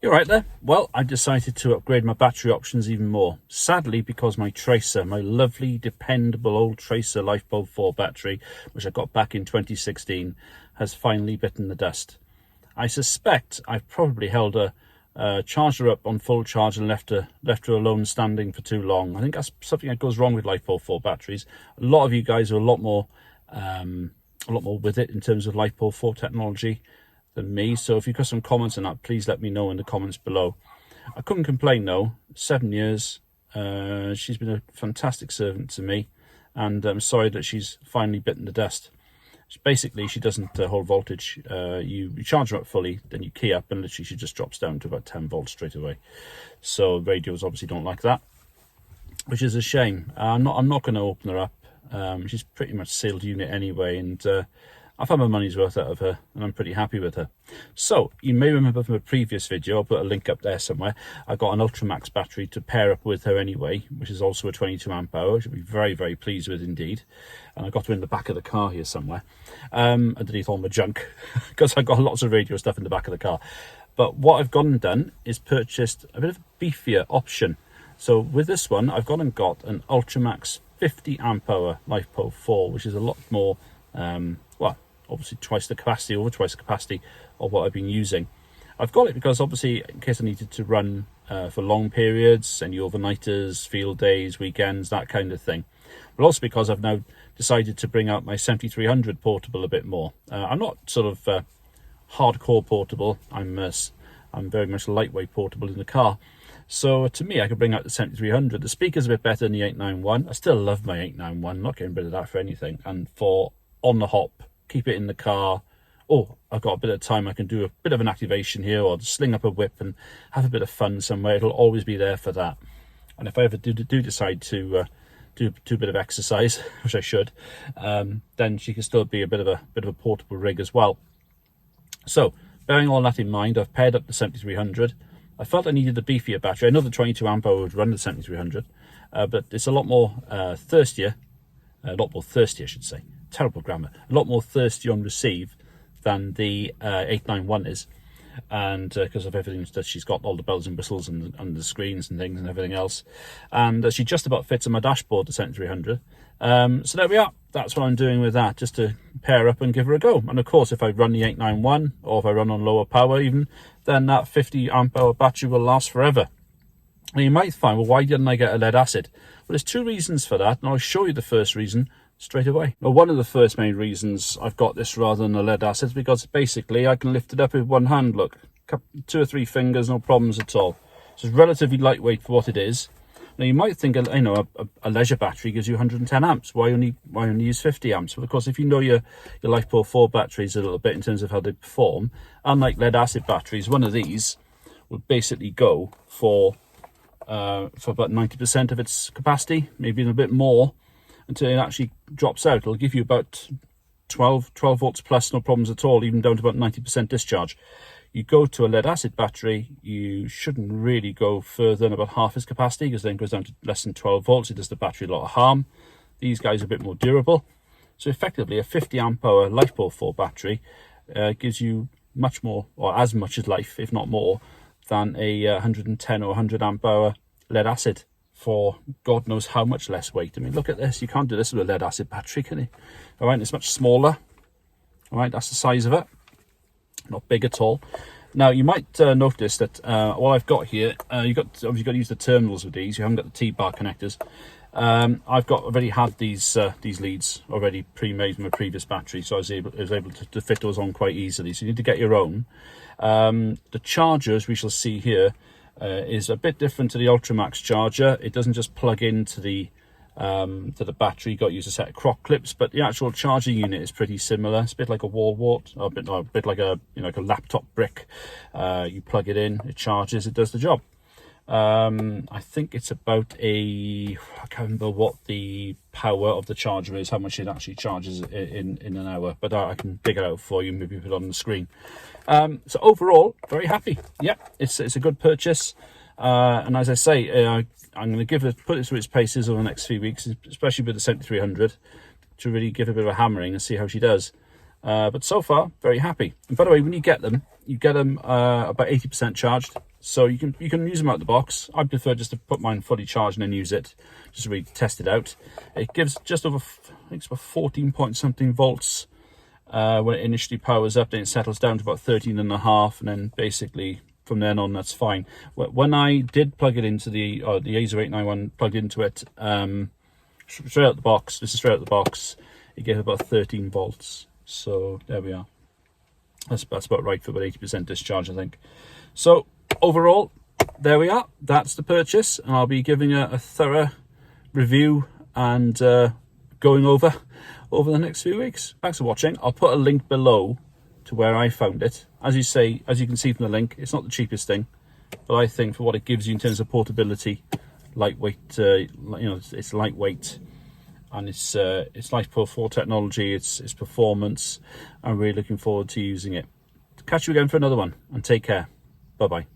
You're right there. Well, I decided to upgrade my battery options even more. Sadly, because my Tracer, my lovely, dependable old Tracer LifePO4 battery, which I got back in 2016, has finally bitten the dust. I suspect I've probably held a charged her up on full charge and left her alone standing for too long. I think that's something that goes wrong with LifePO4 batteries. A lot of you guys are a lot more with it in terms of LifePO4 technology than me, so if you've got some comments on that, please let me know in the comments below. I couldn't complain though. 7 years, she's been a fantastic servant to me, and I'm sorry that she's finally bitten the dust. Basically, she doesn't hold voltage. You charge her up fully, then you key up, and literally she just drops down to about 10 volts straight away. So radios obviously don't like that, which is a shame. I'm not going to open her up. She's pretty much sealed unit anyway, and I've had my money's worth out of her, and I'm pretty happy with her. So you may remember from a previous video, I'll put a link up there somewhere, I got an Ultramax battery to pair up with her anyway, which is also a 22 amp hour, which I'll be very, very pleased with indeed. And I got her in the back of the car here somewhere, underneath all my junk, because I got lots of radio stuff in the back of the car. But what I've gone and done is purchased a bit of a beefier option. So with this one, I've gone and got an Ultramax 50 amp hour LifePO4, which is a lot more, well, obviously over twice the capacity of what I've been using. I've got it because obviously in case I needed to run for long periods, any overnighters, field days, weekends, that kind of thing. But also because I've now decided to bring out my 7300 portable a bit more. I'm not sort of hardcore portable. I'm very much lightweight portable in the car. So to me, I could bring out the 7300. The speaker's a bit better than the 891. I still love my 891. I'm not getting rid of that for anything. And for on the hop, keep it in the car. Oh, I've got a bit of time, I can do a bit of an activation here, or sling up a whip and have a bit of fun somewhere. It'll always be there for that. And if I ever do decide to do a bit of exercise, which I should, then she can still be a bit of a portable rig as well. So bearing all that in mind, I've paired up the 7300. I felt I needed a beefier battery. I know the 22 amp hour would run the 7300, but it's a lot more thirsty, I should say. Terrible grammar. A lot more thirsty on receive than the 891 is, and because of everything that she's got, all the bells and whistles and the screens and things and everything else, and she just about fits on my dashboard, the 7300. So there we are. That's what I'm doing with that, just to pair up and give her a go. And of course, if I run the 891 or if I run on lower power even, then that 50 amp hour battery will last forever. And you might find, well, why didn't I get a lead acid? Well, there's two reasons for that, and I'll show you the first reason straight away. Well, one of the first main reasons I've got this rather than a lead acid is because basically I can lift it up with one hand. Look, 2 or 3 fingers, no problems at all. So it's relatively lightweight for what it is. Now you might think, you know, a leisure battery gives you 110 amps. Why only use 50 amps? Well, of course, if you know your LifePO4 batteries a little bit in terms of how they perform, unlike lead acid batteries, one of these would basically go for about 90% of its capacity, maybe a bit more, until it actually drops out. It'll give you about 12 volts plus, no problems at all, even down to about 90% discharge. You go to a lead acid battery, you shouldn't really go further than about half its capacity, because then it goes down to less than 12 volts. It does the battery a lot of harm. These guys are a bit more durable. So effectively a 50 amp hour LifePO4 battery gives you much more, or as much as life, if not more, than a 110 or 100 amp hour lead acid, for God knows how much less weight. I mean, look at this. You can't do this with a lead acid battery, can you? All right, it's much smaller. All right, that's the size of it. Not big at all. Now, you might notice that what I've got here, you've obviously got to use the terminals with these. You haven't got the T-bar connectors. I've already had these leads already pre-made from a previous battery, so I was able to fit those on quite easily. So you need to get your own. The chargers we shall see here is a bit different to the Ultramax charger. It doesn't just plug into the battery. You've got to use a set of crock clips, but the actual charger unit is pretty similar. It's a bit like a wall wart, or a bit like a like a laptop brick. You plug it in, it charges, it does the job. I think it's about I can't remember what the power of the charger is, how much it actually charges in an hour, but I can dig it out for you, maybe put it on the screen. So overall, very happy. Yeah, it's a good purchase, and as I say, I'm going to put it through its paces over the next few weeks, especially with the 7300, to really give it a bit of a hammering and see how she does. But so far, very happy. And by the way, when you get them about 80% charged. So you can use them out of the box. I prefer just to put mine fully charged and then use it, just to really test it out. It gives just over, I think it's about 14 point something volts when it initially powers up, then it settles down to about 13.5, and then basically from then on that's fine. When I did plug it into the AZO 891, plugged into it straight out the box, this is straight out the box, it gave about 13 volts. So there we are. That's about right for about 80% discharge, I think. So overall, there we are. That's the purchase, and I'll be giving a thorough review and going over the next few weeks. Thanks for watching. I'll put a link below to where I found it. As you can see from the link, it's not the cheapest thing, but I think for what it gives you in terms of portability, lightweight, it's lightweight, and it's LifePO4 technology, it's performance. I'm really looking forward to using it. Catch you again for another one, and take care. Bye bye.